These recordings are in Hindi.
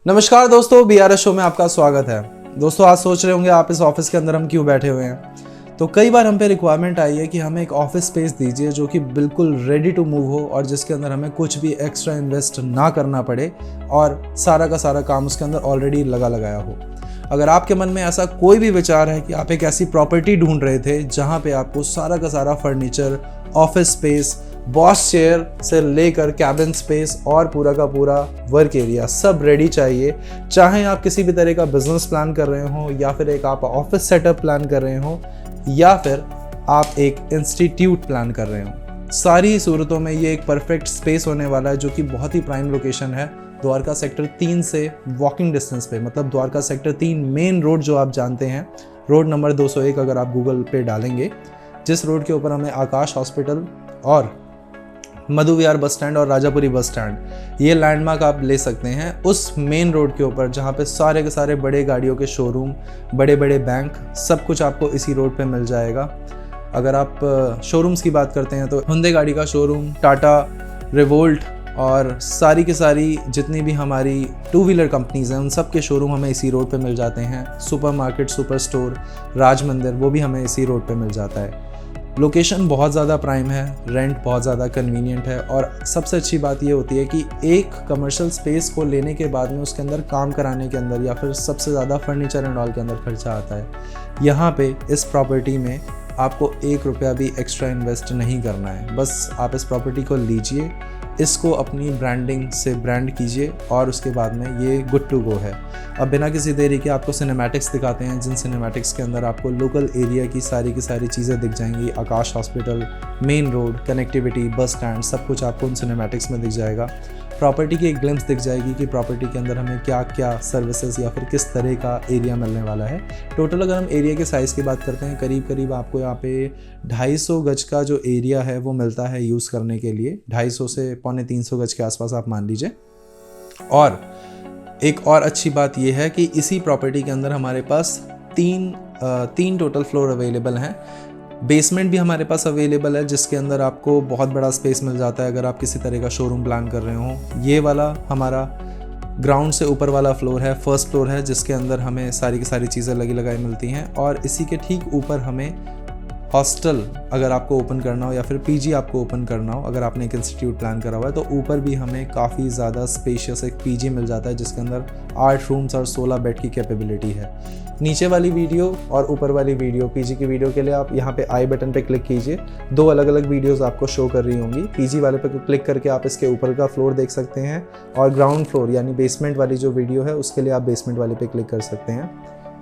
नमस्कार दोस्तों, BRS शो में आपका स्वागत है। दोस्तों आज सोच रहे होंगे आप इस ऑफिस के अंदर हम क्यों बैठे हुए हैं। तो कई बार हम पे रिक्वायरमेंट आई है कि हमें एक ऑफिस स्पेस दीजिए जो कि बिल्कुल रेडी टू मूव हो और जिसके अंदर हमें कुछ भी एक्स्ट्रा इन्वेस्ट ना करना पड़े और सारा का सारा काम उसके अंदर ऑलरेडी लगाया हो। अगर आपके मन में ऐसा कोई भी विचार है कि आप एक ऐसी प्रॉपर्टी ढूंढ रहे थे जहाँ पे आपको सारा का सारा furniture, office space, boss chair से लेकर कैबिन स्पेस और पूरा का पूरा वर्क एरिया सब रेडी चाहिए, चाहे आप किसी भी तरह का बिजनेस प्लान कर रहे हो या फिर एक आप ऑफिस सेटअप प्लान कर रहे हो या फिर आप एक इंस्टीट्यूट प्लान कर रहे हो, सारी ही सूरतों में ये एक परफेक्ट स्पेस होने वाला है जो कि बहुत ही प्राइम लोकेशन है। द्वारका सेक्टर 3 से वॉकिंग डिस्टेंस पे, मतलब द्वारका सेक्टर 3 मेन रोड जो आप जानते हैं, रोड नंबर 201 अगर आप गूगल पे डालेंगे, जिस रोड के ऊपर हमें आकाश हॉस्पिटल और मधु विहार बस स्टैंड और राजापुरी बस स्टैंड ये लैंडमार्क आप ले सकते हैं, उस मेन रोड के ऊपर जहाँ पे सारे के सारे बड़े गाड़ियों के शोरूम, बड़े बड़े बैंक, सब कुछ आपको इसी रोड पे मिल जाएगा। अगर आप शोरूम्स की बात करते हैं तो हुंडई गाड़ी का शोरूम, टाटा, रिवोल्ट और सारी की सारी जितनी भी हमारी टू व्हीलर कंपनीज हैं उन सब के शोरूम हमें इसी रोड पे मिल जाते हैं। सुपरमार्केट, सुपर स्टोर, राज मंदिर, वो भी हमें इसी रोड पे मिल जाता है। लोकेशन बहुत ज़्यादा प्राइम है, रेंट बहुत ज़्यादा कन्वीनियंट है और सबसे अच्छी बात ये होती है कि एक कमर्शियल स्पेस को लेने के बाद में उसके अंदर काम कराने के अंदर या फिर सबसे ज़्यादा फर्नीचर एंड ऑल के अंदर खर्चा आता है। यहाँ पे इस प्रॉपर्टी में आपको 1 रुपया भी एक्स्ट्रा इन्वेस्ट नहीं करना है, बस आप इस प्रॉपर्टी को लीजिए, इसको अपनी ब्रांडिंग से ब्रांड कीजिए और उसके बाद में ये गुड टू गो है। अब बिना किसी देरी के आपको सिनेमैटिक्स दिखाते हैं, जिन सिनेमैटिक्स के अंदर आपको लोकल एरिया की सारी चीज़ें दिख जाएंगी। Aakash hospital, main road, connectivity, bus stand, सब कुछ आपको उन सिनेमैटिक्स में दिख जाएगा। प्रॉपर्टी की एक ग्लिम्स दिख जाएगी कि प्रॉपर्टी के अंदर हमें क्या क्या सर्विसेज या फिर किस तरह का एरिया मिलने वाला है। टोटल अगर हम एरिया के साइज़ की बात करते हैं, करीब आपको यहाँ पे 250 गज का जो एरिया है वो मिलता है यूज़ करने के लिए। 250 से 350 गज के आसपास आप मान लीजिए। और एक और अच्छी बात यह है कि इसी प्रॉपर्टी के अंदर हमारे पास तीन टोटल फ्लोर अवेलेबल हैं। बेसमेंट भी हमारे पास अवेलेबल है जिसके अंदर आपको बहुत बड़ा स्पेस मिल जाता है अगर आप किसी तरह का शोरूम प्लान कर रहे हो। ये वाला हमारा ग्राउंड से ऊपर वाला फ्लोर है, फर्स्ट फ्लोर है, जिसके अंदर हमें सारी की सारी चीज़ें लगाई मिलती हैं। और इसी के ठीक ऊपर हमें हॉस्टल अगर आपको ओपन करना हो या फिर पीजी आपको ओपन करना हो, अगर आपने एक इंस्टीट्यूट प्लान करा हुआ है, तो ऊपर भी हमें काफ़ी ज़्यादा स्पेशियस एक पीजी मिल जाता है जिसके अंदर 8 रूम्स और 16 बेड की कैपेबिलिटी है। नीचे वाली वीडियो और ऊपर वाली वीडियो, पीजी की वीडियो के लिए आप यहाँ पे आई बटन पे क्लिक कीजिए, 2 अलग अलग वीडियोस आपको शो कर रही होंगी। पीजी वाले पे क्लिक करके आप इसके ऊपर का फ्लोर देख सकते हैं और ग्राउंड फ्लोर यानी बेसमेंट वाली जो वीडियो है उसके लिए आप बेसमेंट वाले पे क्लिक कर सकते हैं।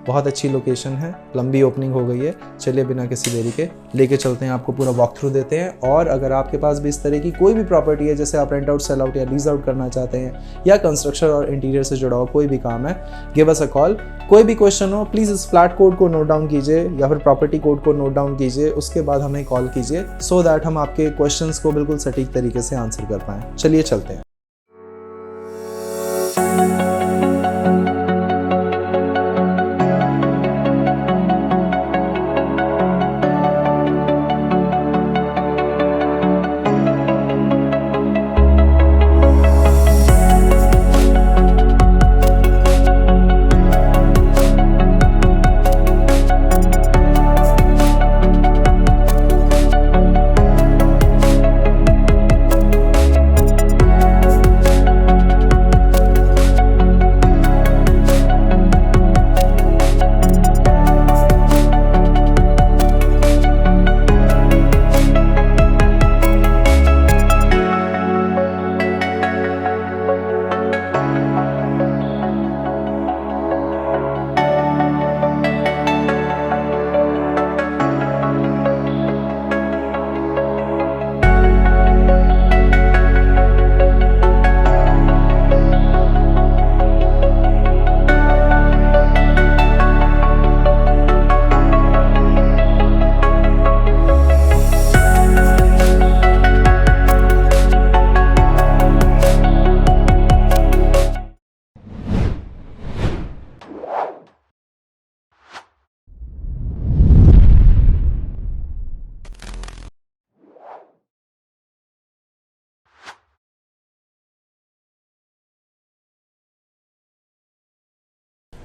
बहुत अच्छी लोकेशन है, लंबी ओपनिंग हो गई है। चलिए बिना किसी देरी के लेके चलते हैं, आपको पूरा वॉक थ्रू देते हैं। और अगर आपके पास भी इस तरह की कोई भी प्रॉपर्टी है जैसे आप रेंट आउट, सेल आउट या लीज आउट करना चाहते हैं या कंस्ट्रक्शन और इंटीरियर से जुड़ा हुआ कोई भी काम है, गिव अस अ कॉल। कोई भी क्वेश्चन हो प्लीज़ इस फ्लैट कोड को नोट डाउन कीजिए या फिर प्रॉपर्टी कोड को नोट डाउन कीजिए, उसके बाद हमें कॉल कीजिए सो दैट हम आपके क्वेश्चंस को बिल्कुल सटीक तरीके से आंसर कर पाएँ। चलिए चलते हैं।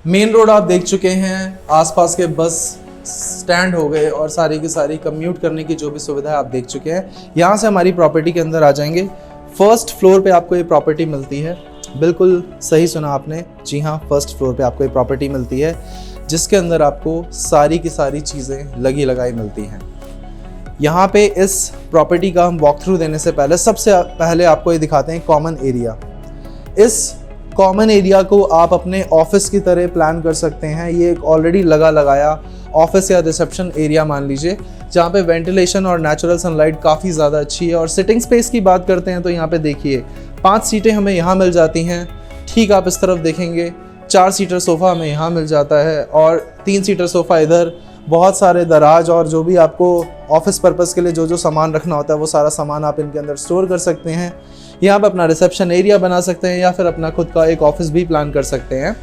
मेन रोड आप देख चुके हैं, आसपास के बस स्टैंड हो गए और सारी की सारी कम्यूट करने की जो भी सुविधा है आप देख चुके हैं। यहाँ से हमारी प्रॉपर्टी के अंदर आ जाएंगे। फर्स्ट फ्लोर पे आपको ये प्रॉपर्टी मिलती है। बिल्कुल सही सुना आपने, जी हाँ, फर्स्ट फ्लोर पे आपको ये प्रॉपर्टी मिलती है जिसके अंदर आपको सारी की सारी चीज़ें लगी लगाई मिलती हैं। यहाँ पे इस प्रॉपर्टी का हम वॉक थ्रू देने से पहले सबसे पहले आपको ये दिखाते हैं कॉमन एरिया। इस कॉमन एरिया को आप अपने ऑफिस की तरह प्लान कर सकते हैं। ये एक ऑलरेडी लगा लगाया ऑफिस या रिसेप्शन एरिया मान लीजिए, जहाँ पे वेंटिलेशन और नेचुरल सनलाइट काफ़ी ज़्यादा अच्छी है। और सिटिंग स्पेस की बात करते हैं तो यहाँ पे देखिए 5 सीटें हमें यहाँ मिल जाती हैं। ठीक आप इस तरफ देखेंगे 4 सीटर सोफ़ा हमें यहाँ मिल जाता है और 3 सीटर सोफ़ा इधर। बहुत सारे दराज और जो भी आपको ऑफिस पर्पज़ के लिए जो जो सामान रखना होता है वो सारा सामान आप इनके अंदर स्टोर कर सकते हैं। यहाँ पे अपना रिसेप्शन एरिया बना सकते हैं या फिर अपना खुद का एक ऑफिस भी प्लान कर सकते हैं।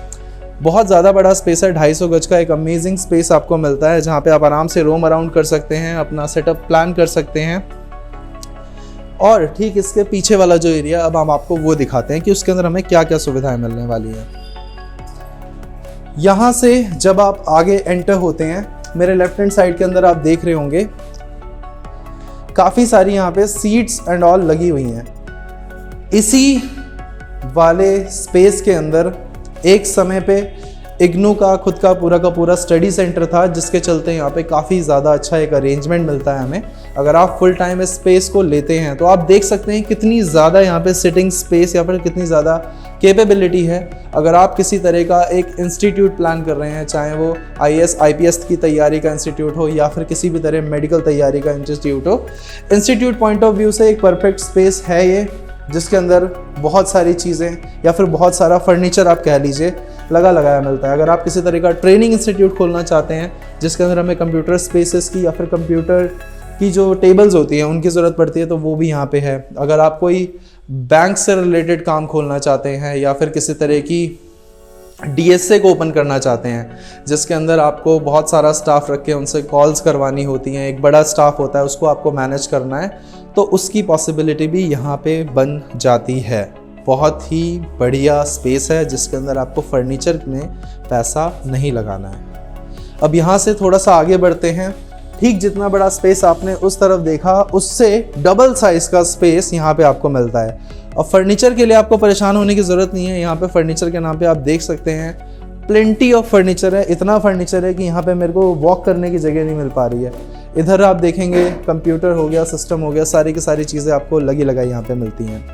बहुत ज़्यादा बड़ा स्पेस है, 250 गज का एक अमेजिंग स्पेस आपको मिलता है जहाँ पे आप आराम से रोम अराउंड कर सकते हैं, अपना सेटअप प्लान कर सकते हैं। और ठीक इसके पीछे वाला जो एरिया, अब हम आपको वो दिखाते हैं कि उसके अंदर हमें क्या क्या सुविधाएं मिलने वाली हैं। यहाँ से जब आप आगे एंटर होते हैं, मेरे लेफ्ट हैंड साइड के अंदर आप देख रहे होंगे काफ़ी सारी यहाँ पे सीट्स एंड ऑल लगी हुई हैं। इसी वाले स्पेस के अंदर एक समय पे इग्नू का खुद का पूरा स्टडी सेंटर था, जिसके चलते यहाँ पे काफ़ी ज़्यादा अच्छा एक अरेंजमेंट मिलता है हमें। अगर आप फुल टाइम इस स्पेस को लेते हैं तो आप देख सकते हैं कितनी ज़्यादा यहाँ पे सिटिंग स्पेस या फिर कितनी ज़्यादा कैपेबिलिटी है। अगर आप किसी तरह का एक इंस्टीट्यूट प्लान कर रहे हैं, चाहे वो IAS IPS की तैयारी का इंस्टीट्यूट हो या फिर किसी भी तरह मेडिकल तैयारी का इंस्टीट्यूट हो, इंस्टीट्यूट पॉइंट ऑफ व्यू से एक परफेक्ट स्पेस है ये, जिसके अंदर बहुत सारी चीज़ें या फिर बहुत सारा फर्नीचर आप कह लीजिए लगा लगाया मिलता है। अगर आप किसी तरह का ट्रेनिंग इंस्टीट्यूट खोलना चाहते हैं जिसके अंदर हमें कंप्यूटर स्पेसेस की या फिर कंप्यूटर की जो टेबल्स होती हैं उनकी ज़रूरत पड़ती है तो वो भी यहाँ पे है। अगर आप कोई बैंक से रिलेटेड काम खोलना चाहते हैं या फिर किसी तरह की DSA को ओपन करना चाहते हैं जिसके अंदर आपको बहुत सारा स्टाफ रख के उनसे कॉल्स करवानी होती हैं, एक बड़ा स्टाफ होता है उसको आपको मैनेज करना है, तो उसकी पॉसिबिलिटी भी यहाँ पे बन जाती है। बहुत ही बढ़िया स्पेस है जिसके अंदर आपको फर्नीचर में पैसा नहीं लगाना है। अब यहाँ से थोड़ा सा आगे बढ़ते हैं। ठीक जितना बड़ा स्पेस आपने उस तरफ देखा उससे डबल साइज का स्पेस यहाँ पे आपको मिलता है। अब फर्नीचर के लिए आपको परेशान होने की ज़रूरत नहीं है। यहाँ पे फर्नीचर के नाम पे आप देख सकते हैं प्लेंटी ऑफ फर्नीचर है। इतना फर्नीचर है कि यहाँ पे मेरे को वॉक करने की जगह नहीं मिल पा रही है। इधर आप देखेंगे कंप्यूटर हो गया, सिस्टम हो गया, सारी की सारी चीज़ें आपको लगी लगाई यहाँ पे मिलती हैं।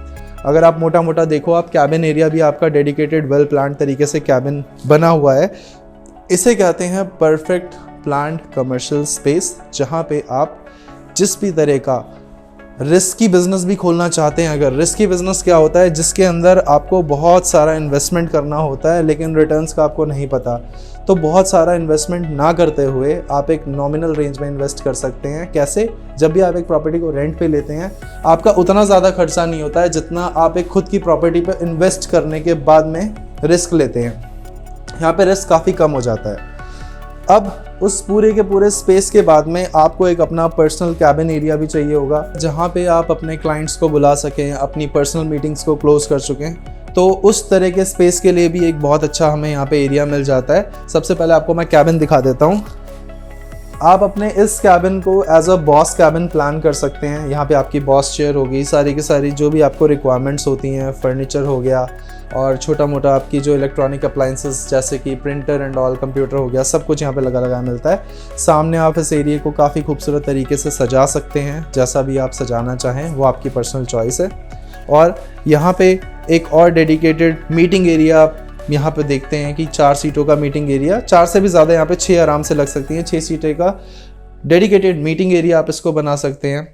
अगर आप मोटा मोटा देखो, आप कैबिन एरिया भी आपका डेडिकेटेड वेल प्लान तरीके से कैबिन बना हुआ है। इसे कहते हैं परफेक्ट प्लान्ड कमर्शियल स्पेस, जहाँ पे आप जिस भी तरह का रिस्की बिजनेस भी खोलना चाहते हैं। अगर रिस्की बिजनेस क्या होता है, जिसके अंदर आपको बहुत सारा इन्वेस्टमेंट करना होता है लेकिन रिटर्न्स का आपको नहीं पता, तो बहुत सारा इन्वेस्टमेंट ना करते हुए आप एक नॉमिनल रेंज में इन्वेस्ट कर सकते हैं। कैसे? जब भी आप एक प्रॉपर्टी को रेंट पे लेते हैं आपका उतना ज़्यादा खर्चा नहीं होता है जितना आप एक खुद की प्रॉपर्टी पे इन्वेस्ट करने के बाद में रिस्क लेते हैं। यहाँ पे रिस्क काफ़ी कम हो जाता है। अब उस पूरे के पूरे स्पेस के बाद में आपको एक अपना पर्सनल कैबिन एरिया भी चाहिए होगा जहाँ पे आप अपने क्लाइंट्स को बुला सकें, अपनी पर्सनल मीटिंग्स को क्लोज कर चुकें। तो उस तरह के स्पेस के लिए भी एक बहुत अच्छा हमें यहाँ पे एरिया मिल जाता है। सबसे पहले आपको मैं कैबिन दिखा देता हूँ। आप अपने इस कैबिन को as a boss cabin plan कर सकते हैं। यहाँ पे आपकी बॉस चेयर होगी, सारी की सारी जो भी आपको रिक्वायरमेंट्स होती हैं, फर्नीचर हो गया और छोटा मोटा आपकी जो इलेक्ट्रॉनिक अप्लाइंसेस जैसे कि प्रिंटर एंड ऑल, कंप्यूटर हो गया, सब कुछ यहाँ पे लगा लगा मिलता है। सामने आप इस एरिया को काफ़ी खूबसूरत तरीके से सजा सकते हैं, जैसा भी आप सजाना चाहें वो आपकी पर्सनल चॉइस है। और यहाँ पे एक और डेडिकेटेड मीटिंग एरिया आप यहाँ पे देखते हैं कि 4 सीटों का मीटिंग एरिया, 4 से भी ज़्यादा यहाँ पे 6 आराम से लग सकती हैं। 6 सीटें का डेडिकेटेड मीटिंग एरिया आप इसको बना सकते हैं।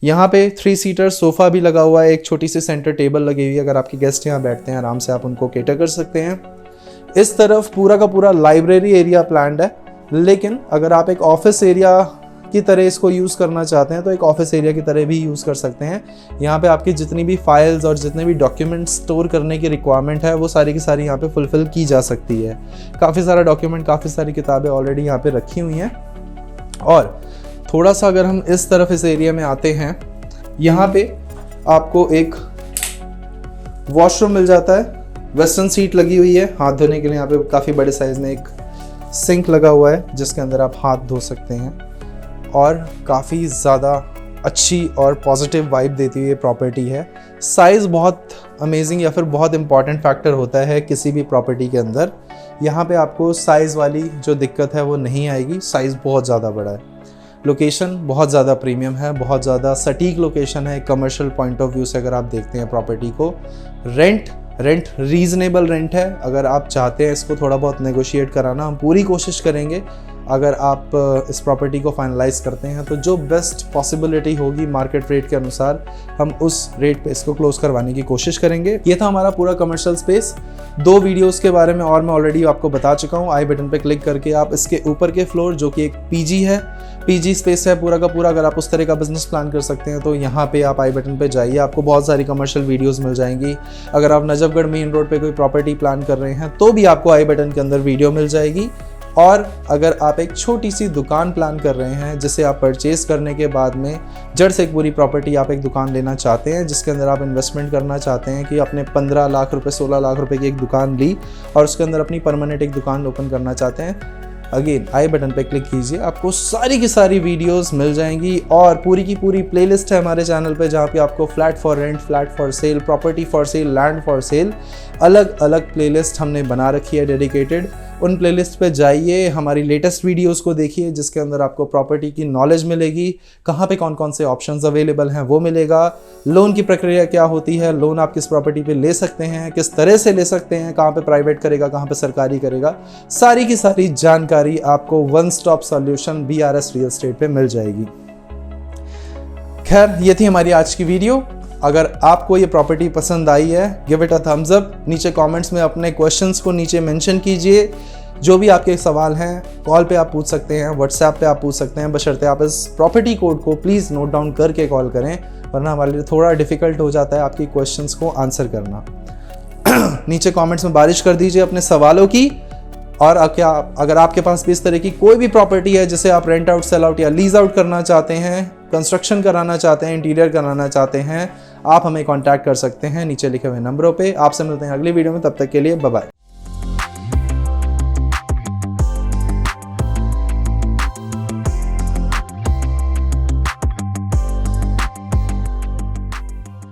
यहाँ पे 3 सीटर सोफ़ा भी लगा हुआ है, एक छोटी सी सेंटर टेबल लगी हुई है। अगर आपके गेस्ट यहाँ बैठते हैं आराम से आप उनको केटर कर सकते हैं। इस तरफ पूरा का पूरा लाइब्रेरी एरिया प्लान्ड है, लेकिन अगर आप एक ऑफिस एरिया की तरह इसको यूज़ करना चाहते हैं तो एक ऑफिस एरिया की तरह भी यूज़ कर सकते हैं। यहाँ पे आपकी जितनी भी फाइल्स और जितने भी डॉक्यूमेंट स्टोर करने की रिक्वायरमेंट है वो सारी की सारी यहाँ पे फुलफ़िल की जा सकती है। काफ़ी सारा डॉक्यूमेंट, काफ़ी सारी किताबें ऑलरेडी यहाँ पे रखी हुई हैं। और थोड़ा सा अगर हम इस तरफ इस एरिया में आते हैं, यहाँ पे आपको एक वॉशरूम मिल जाता है। वेस्टर्न सीट लगी हुई है, हाथ धोने के लिए यहाँ पे काफ़ी बड़े साइज़ में एक सिंक लगा हुआ है जिसके अंदर आप हाथ धो सकते हैं और काफ़ी ज़्यादा अच्छी और पॉजिटिव वाइब देती हुई ये प्रॉपर्टी है। साइज़ बहुत अमेजिंग या फिर बहुत इंपॉर्टेंट फैक्टर होता है किसी भी प्रॉपर्टी के अंदर। यहाँ पे आपको साइज़ वाली जो दिक्कत है वो नहीं आएगी, साइज़ बहुत ज़्यादा बड़ा है। लोकेशन बहुत ज़्यादा प्रीमियम है, बहुत ज़्यादा सटीक लोकेशन है कमर्शियल पॉइंट ऑफ व्यू से अगर आप देखते हैं प्रॉपर्टी को। रेंट रीज़नेबल रेंट है। अगर आप चाहते हैं इसको थोड़ा बहुत नेगोशिएट कराना, हम पूरी कोशिश करेंगे। अगर आप इस प्रॉपर्टी को फाइनलाइज करते हैं तो जो बेस्ट पॉसिबिलिटी होगी मार्केट रेट के अनुसार हम उस रेट पे इसको क्लोज करवाने की कोशिश करेंगे। ये था हमारा पूरा कमर्शियल स्पेस। 2 वीडियोस के बारे में और मैं ऑलरेडी आपको बता चुका हूँ। आई बटन पे क्लिक करके आप इसके ऊपर के फ्लोर जो कि एक पीजी है, पीजी स्पेस है पूरा का पूरा, अगर आप उस तरह का बिजनेस प्लान कर सकते हैं तो यहाँ पे आप आई बटन पे जाइए, आपको बहुत सारी कमर्शियल वीडियोस मिल जाएंगी। अगर आप नजफगढ़ मेन रोड पे कोई प्रॉपर्टी प्लान कर रहे हैं तो भी आपको आई बटन के अंदर वीडियो मिल जाएगी। और अगर आप एक छोटी सी दुकान प्लान कर रहे हैं जिसे आप परचेज करने के बाद में जड़ से एक पूरी प्रॉपर्टी आप एक दुकान लेना चाहते हैं, जिसके अंदर आप इन्वेस्टमेंट करना चाहते हैं कि आपने 15 लाख रुपए 16 लाख रुपए की एक दुकान ली और उसके अंदर अपनी परमानेंट एक दुकान ओपन करना चाहते हैं, अगेन आई बटन पे क्लिक कीजिए, आपको सारी की सारी वीडियोस मिल जाएंगी। और पूरी की पूरी प्लेलिस्ट है हमारे चैनल पे जहाँ पे आपको flat for rent, flat for sale, property for sale, land for sale, अलग अलग प्लेलिस्ट हमने बना रखी है डेडिकेटेड। उन प्लेलिस्ट पे जाइए, हमारी लेटेस्ट वीडियोस को देखिए जिसके अंदर आपको प्रॉपर्टी की नॉलेज मिलेगी, कहाँ पे कौन कौन से ऑप्शंस अवेलेबल हैं वो मिलेगा, लोन की प्रक्रिया क्या होती है, लोन आप किस प्रॉपर्टी पे ले सकते हैं, किस तरह से ले सकते हैं, कहाँ पे प्राइवेट करेगा, कहाँ पे सरकारी करेगा, सारी की सारी जानकारी आपको one stop solution BRS real estate पे मिल जाएगी। खैर, ये थी हमारी आज की वीडियो। अगर आपको ये प्रॉपर्टी पसंद आई है, give it a thumbs up. नीचे कमेंट्स में अपने क्वेश्चंस को नीचे मेंशन कीजिए। जो भी आपके सवाल हैं कॉल पे आप पूछ सकते हैं, व्हाट्सएप पे आप पूछ सकते हैं, बशर्ते आप इस प्रॉपर्टी कोड को प्लीज़ नोट डाउन करके कॉल करें, वरना हमारे लिए थोड़ा डिफिकल्ट हो जाता है आपकी क्वेश्चंस को आंसर करना। नीचे कॉमेंट्स में बारिश कर दीजिए अपने सवालों की। और अगर आपके पास भी इस तरह की कोई भी प्रॉपर्टी है जिसे आप रेंट आउट, सेल आउट या लीज आउट करना चाहते हैं, कंस्ट्रक्शन कराना चाहते हैं, इंटीरियर कराना चाहते हैं, आप हमें कांटेक्ट कर सकते हैं नीचे लिखे हुए नंबरों पे। आपसे मिलते हैं अगली वीडियो में, तब तक के लिए बाय बाय।